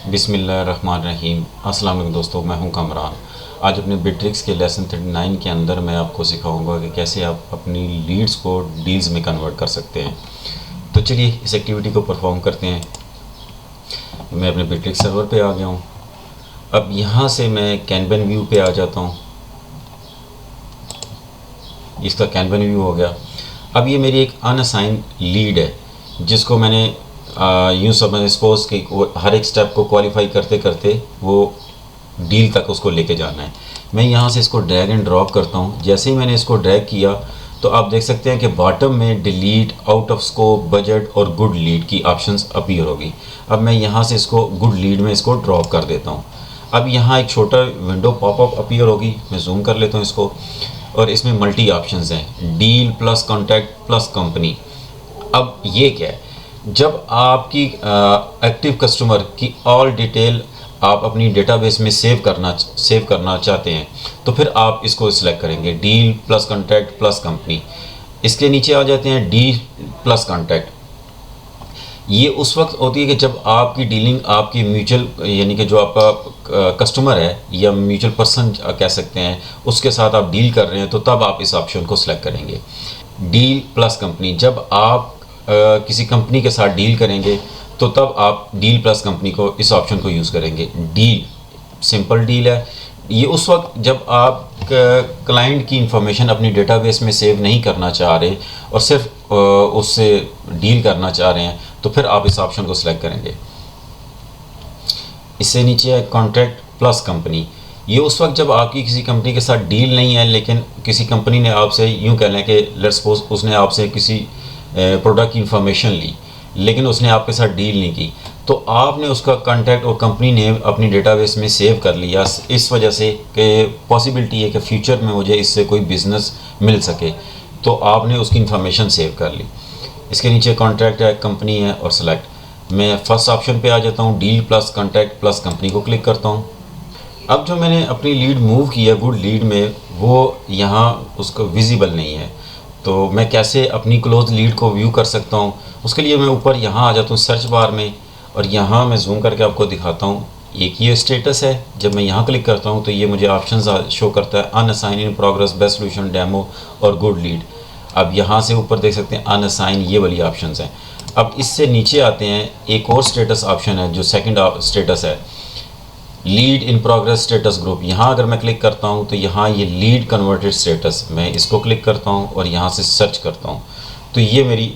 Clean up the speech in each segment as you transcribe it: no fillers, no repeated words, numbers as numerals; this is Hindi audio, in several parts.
बिस्मिल्लाहिर्रहमानिर्रहीम। अस्सलाम वालेकुम दोस्तों, मैं हूं कमरान। आज अपने बिट्रिक्स के लेसन 39 के अंदर मैं आपको सिखाऊंगा कि कैसे आप अपनी लीड्स को डील्स में कन्वर्ट कर सकते हैं। तो चलिए इस एक्टिविटी को परफॉर्म करते हैं। मैं अपने बिट्रिक्स सर्वर पे आ गया हूं। अब यहां से मैं कैनवन व्यू पे आ जाता हूं। इसका कैनवन व्यू हो गया। अब ये मेरी एक अनअसाइन लीड है जिसको मैंने यूँ समझ सपोज कि हर एक स्टेप को क्वालिफाई करते करते वो डील तक उसको लेके जाना है। मैं यहाँ से इसको ड्रैग एंड ड्रॉप करता हूँ। जैसे ही मैंने इसको ड्रैग किया तो आप देख सकते हैं कि बॉटम में delete, out of scope, budget और गुड लीड की ऑप्शंस अपीयर होगी। अब मैं यहाँ से इसको गुड लीड में इसको ड्रॉप कर देता हूँ। अब यहाँ एक छोटा विंडो पॉपअप अपीयर होगी। मैं जूम कर लेता हूँ इसको, और इसमें मल्टी ऑप्शंस हैं, deal plus contact plus company. अब ये क्या है, जब आपकी एक्टिव कस्टमर की ऑल डिटेल आप अपनी डेटाबेस में सेव करना चाहते हैं तो फिर आप इसको सिलेक्ट करेंगे, deal plus contact plus company. इसके नीचे आ जाते हैं डील प्लस कॉन्टैक्ट। ये उस वक्त होती है कि जब आपकी डीलिंग आपकी म्यूचुअल यानी कि जो आपका कस्टमर है या म्यूचुअल पर्सन कह सकते हैं उसके साथ आप डील कर रहे हैं, तो तब आप इस ऑप्शन को सिलेक्ट करेंगे। डील प्लस कंपनी, जब आप किसी कंपनी के साथ डील करेंगे तो तब आप डील प्लस कंपनी को इस ऑप्शन को यूज़ करेंगे। डील सिंपल डील है। ये उस वक्त जब आप क्लाइंट की इंफॉर्मेशन अपनी डेटाबेस में सेव नहीं करना चाह रहे और सिर्फ उससे डील करना चाह रहे हैं तो फिर आप इस ऑप्शन को सिलेक्ट करेंगे। इससे नीचे है कॉन्ट्रैक्ट प्लस कंपनी। ये उस वक्त जब आपकी किसी कंपनी के साथ डील नहीं है लेकिन किसी कंपनी ने आपसे यूँ कह लें कि लेट्स सपोज उसने आपसे किसी प्रोडक्ट की इंफॉर्मेशन ली लेकिन उसने आपके साथ डील नहीं की, तो आपने उसका कॉन्टैक्ट और कंपनी नेम अपनी डेटाबेस में सेव कर लिया इस वजह से कि पॉसिबिलिटी है कि फ्यूचर में मुझे इससे कोई बिज़नेस मिल सके, तो आपने उसकी इंफॉर्मेशन सेव कर ली। इसके नीचे कॉन्ट्रैक्ट है, कंपनी है और सेलेक्ट। मैं फर्स्ट ऑप्शन पे आ जाता हूँ, deal plus contact plus company को क्लिक करता हूँ। अब जो मैंने अपनी लीड मूव की है गुड लीड में, वो यहाँ उसको विजिबल नहीं है, तो मैं कैसे अपनी क्लोज लीड को व्यू कर सकता हूँ? उसके लिए मैं ऊपर यहाँ आ जाता हूँ सर्च बार में, और यहाँ मैं जूम करके आपको दिखाता हूँ। एक ये स्टेटस है, जब मैं यहाँ क्लिक करता हूँ तो ये मुझे ऑप्शन शो करता है, unassign, in progress, best solution, demo और गुड लीड। अब यहाँ से ऊपर देख सकते हैं अनअसाइन, ये वाली ऑप्शंस हैं। अब इससे नीचे आते हैं, एक और स्टेटस ऑप्शन है जो सेकंड स्टेटस है, lead in progress status group. यहाँ अगर मैं क्लिक करता हूँ तो यहाँ ये लीड कन्वर्टेड स्टेटस, मैं इसको क्लिक करता हूँ और यहाँ से सर्च करता हूँ तो ये मेरी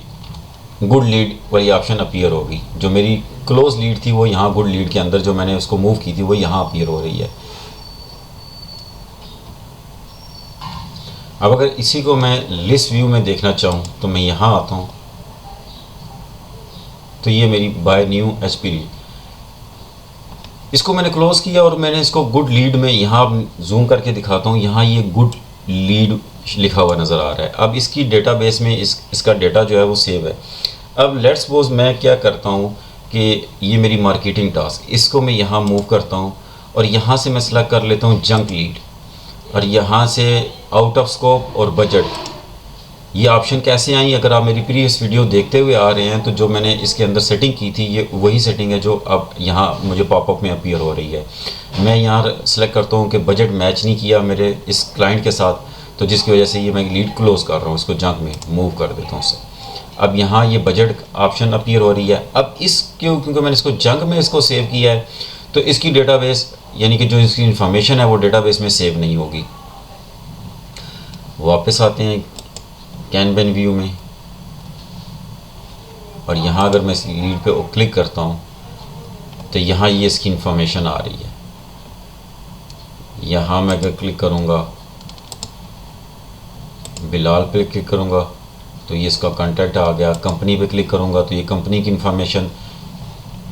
गुड लीड वाली ऑप्शन अपीयर होगी। जो मेरी क्लोज लीड थी वो यहाँ गुड लीड के अंदर जो मैंने उसको मूव की थी वो यहाँ अपीयर हो रही है। अब अगर इसी को मैं लिस्ट व्यू में देखना चाहूँ तो मैं यहाँ आता हूँ, तो ये मेरी बाय न्यू एचपी लीड, इसको मैंने क्लोज़ किया और मैंने इसको गुड लीड में यहाँ जूम करके दिखाता हूँ, यहाँ ये गुड लीड लिखा हुआ नज़र आ रहा है। अब इसकी डेटाबेस में इसका डेटा जो है वो सेव है। अब लेट्स सपोज मैं क्या करता हूँ कि ये मेरी मार्केटिंग टास्क, इसको मैं यहाँ मूव करता हूँ और यहाँ से मैं सेलेक्ट कर लेता हूँ जंक लीड, और यहाँ से आउट ऑफ स्कोप और बजट। ये ऑप्शन कैसे आई? अगर आप मेरी प्रीवियस वीडियो देखते हुए आ रहे हैं तो जो मैंने इसके अंदर सेटिंग की थी ये वही सेटिंग है जो अब यहाँ मुझे पॉपअप में अपीयर हो रही है। मैं यहाँ सेलेक्ट करता हूँ कि बजट मैच नहीं किया मेरे इस क्लाइंट के साथ, तो जिसकी वजह से ये मैं लीड क्लोज़ कर रहा हूँ, इसको जंक में मूव कर देता हूँ। अब यहाँ ये बजट ऑप्शन अपीयर हो रही है। अब क्योंकि मैंने इसको जंक में इसको सेव किया है तो इसकी डेटाबेस यानी कि जो इसकी इंफॉर्मेशन है वो डेटाबेस में सेव नहीं होगी। वापस आते हैं कैनवन व्यू में, और यहाँ अगर मैं इस लीड पे क्लिक करता हूँ तो यहाँ ये इसकी इंफॉर्मेशन आ रही है। यहाँ मैं अगर क्लिक करूँगा, बिलाल पे क्लिक करूँगा तो ये इसका कॉन्टैक्ट आ गया। कंपनी पे क्लिक करूँगा तो ये कंपनी की इंफॉर्मेशन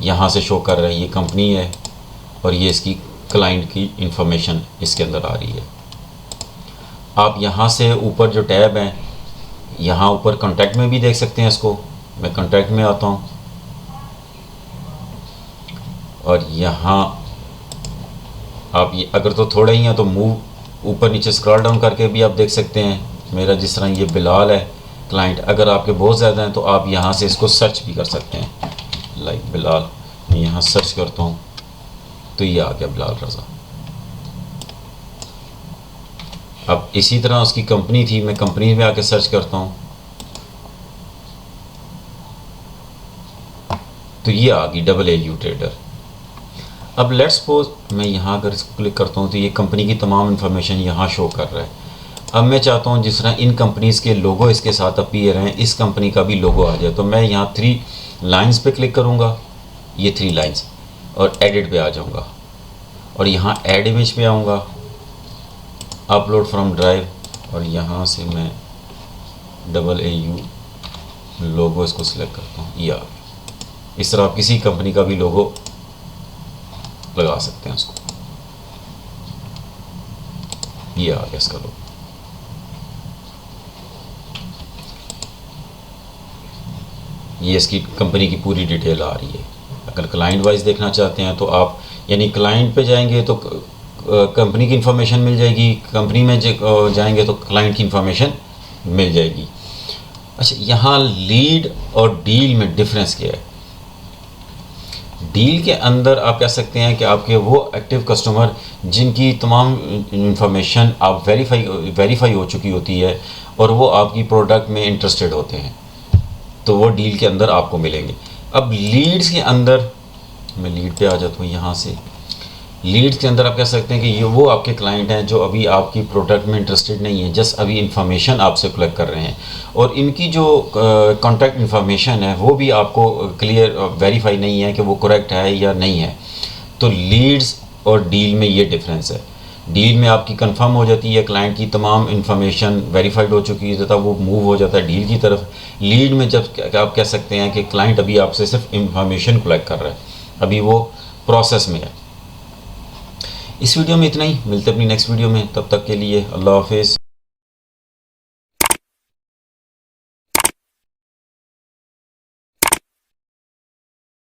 यहाँ से शो कर रहा है, ये कंपनी है और ये इसकी क्लाइंट की इंफॉर्मेशन इसके अंदर आ रही है। आप यहाँ से ऊपर जो टैब हैं, यहाँ ऊपर कॉन्टैक्ट में भी देख सकते हैं इसको। मैं कॉन्टैक्ट में आता हूँ और यहाँ आप ये अगर तो थोड़ा ही है तो मूव ऊपर नीचे स्क्रॉल डाउन करके भी आप देख सकते हैं। मेरा जिस तरह ये बिलाल है क्लाइंट, अगर आपके बहुत ज़्यादा हैं तो आप यहाँ से इसको सर्च भी कर सकते हैं, लाइक बिलाल। मैं यहाँ सर्च करता हूँ तो ये आ गया बिलाल रज़ा। अब इसी तरह उसकी कंपनी थी, मैं कंपनी में आके सर्च करता हूँ तो ये आ गई AAU ट्रेडर। अब लेट्स सपोज मैं यहाँ अगर इसको क्लिक करता हूँ तो ये कंपनी की तमाम इन्फॉर्मेशन यहाँ शो कर रहा है। अब मैं चाहता हूँ जिस तरह इन कंपनीज़ के लोगो इसके साथ अपीयर हैं, इस कंपनी का भी लोगो आ जाए। तो मैं यहाँ 3 लाइंस पे क्लिक करूँगा, ये 3 लाइंस, और एडिट पे आ जाऊँगा और यहाँ ऐड इमेज पे आऊँगा, अपलोड फ्रॉम ड्राइव, और यहाँ से मैं AAU लोगो इसको सिलेक्ट करता हूँ, ये आ गया। इस तरह आप किसी कंपनी का भी लोगो लगा सकते हैं उसको। ये आ गया इसका लोगो। ये इसकी कंपनी की पूरी डिटेल आ रही है। अगर क्लाइंट वाइज देखना चाहते हैं तो आप यानी क्लाइंट पे जाएंगे तो कंपनी की इंफॉर्मेशन मिल जाएगी, कंपनी में जाएंगे तो क्लाइंट की इंफॉर्मेशन मिल जाएगी। अच्छा, यहाँ लीड और डील में डिफरेंस क्या है? डील के अंदर आप कह सकते हैं कि आपके वो एक्टिव कस्टमर जिनकी तमाम इंफॉर्मेशन आप वेरीफाई हो चुकी होती है और वो आपकी प्रोडक्ट में इंटरेस्टेड होते हैं, तो वो डील के अंदर आपको मिलेंगे। अब लीड्स के अंदर, मैं लीड पे आ जाता हूँ यहाँ से, लीड्स के अंदर आप कह सकते हैं कि ये वो आपके क्लाइंट हैं जो अभी आपकी प्रोडक्ट में इंटरेस्टेड नहीं है, जस्ट अभी इंफॉर्मेशन आपसे कलेक्ट कर रहे हैं, और इनकी जो कॉन्टैक्ट इंफॉर्मेशन है वो भी आपको क्लियर वेरीफाई नहीं है कि वो करेक्ट है या नहीं है। तो लीड्स और डील में ये डिफरेंस है। डील में आपकी कंफर्म हो जाती है, क्लाइंट की तमाम इंफॉर्मेशन वेरीफाइड हो चुकी है, तब वो मूव हो जाता है डील की तरफ। लीड में जब आप कह सकते हैं कि क्लाइंट अभी आपसे सिर्फ इंफॉर्मेशन कलेक्ट कर रहा है, अभी वो प्रोसेस में है। इस वीडियो में इतना ही, मिलते अपनी नेक्स्ट वीडियो में, तब तक के लिए अल्लाह हाफिज़।